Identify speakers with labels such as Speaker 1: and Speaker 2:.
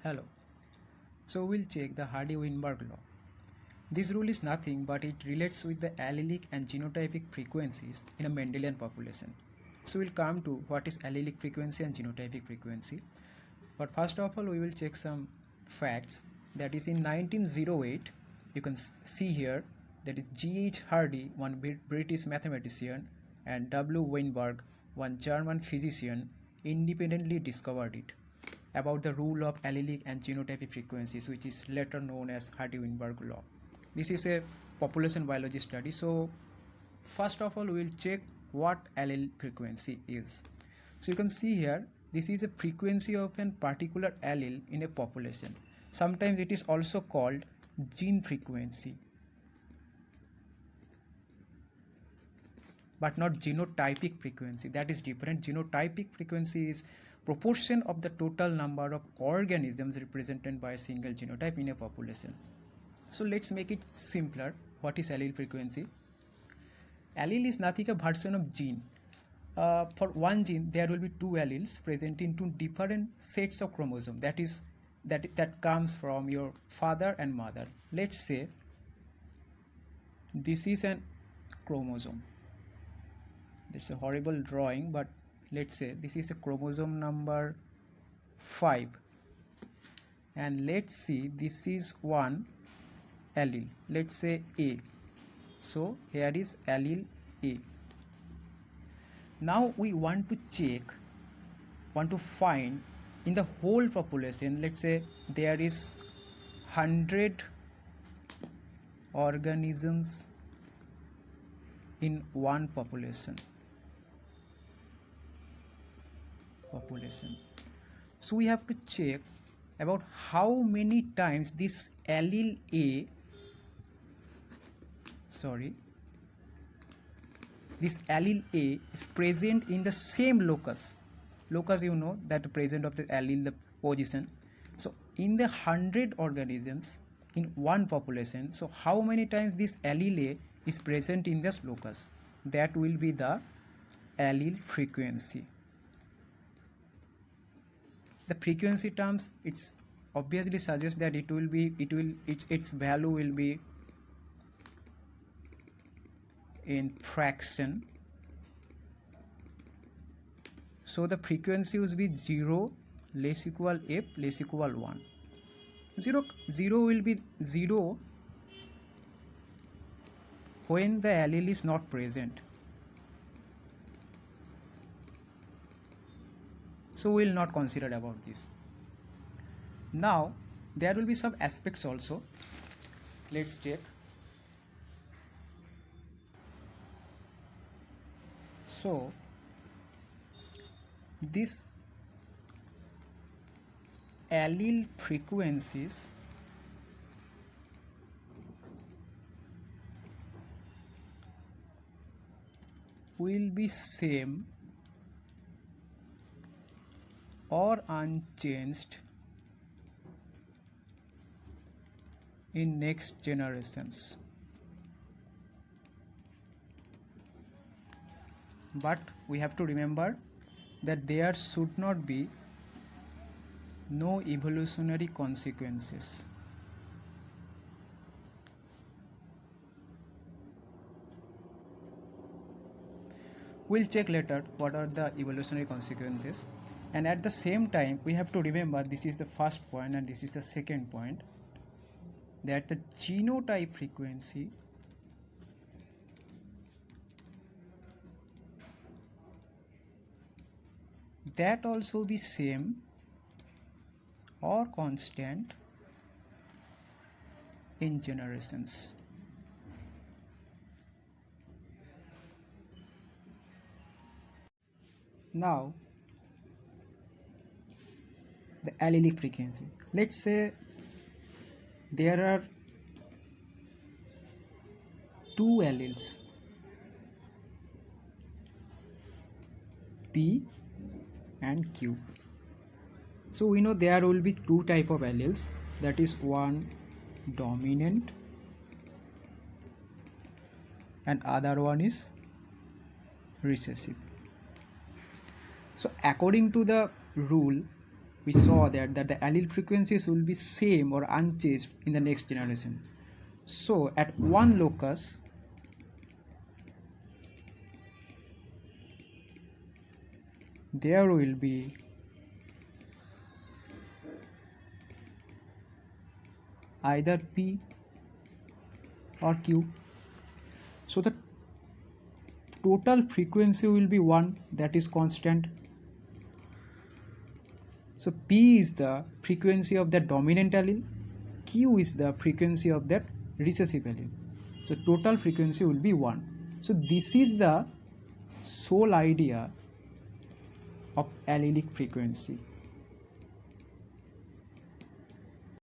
Speaker 1: Hello. So we'll check the Hardy-Weinberg law. This rule is nothing but it relates with the allelic and genotypic frequencies in a Mendelian population. So we'll come to what is allelic frequency and genotypic frequency. But first of all, we will check some facts. That is, in 1908, you can see here that is G.H. Hardy, one British mathematician, and W. Weinberg, one German physician, independently discovered it about the rule of allelic and genotypic frequencies, which is later known as Hardy-Weinberg law. This is a population biology study. So first of all, we will check what allele frequency is. So you can see here, this is a frequency of a particular allele in a population. Sometimes it is also called gene frequency, but not genotypic frequency. That is different. Genotypic frequency is proportion of the total number of organisms represented by a single genotype in a population. So let's make it simpler. What is allele frequency? Allele is nothing a version of gene. For one gene, there will be two alleles present in two different sets of chromosomes. That comes from your father and mother. Let's say this is an chromosome. That's a horrible drawing, but let's say this is a chromosome number 5, and let's see, this is one allele, let's say A. So here is allele A. Now we want to find in the whole population. Let's say there is 100 organisms in one population. So we have to check about how many times this allele A, this allele A is present in the same locus. Locus, you know, that present of the allele, the position. So in the 100 organisms in one population, so how many times this allele A is present in this locus? That will be the allele frequency. The frequency terms, it's obviously suggests that its value will be in fraction. So the frequency will be 0 less equal f less equal 1. 0 will be 0 when the allele is not present. So we will not consider about this. Now there will be some aspects also. Let's check. So this allele frequencies will be same or unchanged in next generations, but we have to remember that there should not be no evolutionary consequences. We'll check later what are the evolutionary consequences. And at the same time, we have to remember, this is the first point and this is the second point, that the genotype frequency that also be same or constant in generations. Now the allelic frequency, let's say there are two alleles, P and Q. So we know there will be two type of alleles, that is one dominant and other one is recessive. So according to the rule, we saw that the allele frequencies will be same or unchanged in the next generation. So at one locus, there will be either P or Q. So the total frequency will be 1, that is constant. So P is the frequency of the dominant allele, Q is the frequency of that recessive allele. So total frequency will be 1. So this is the sole idea of allelic frequency.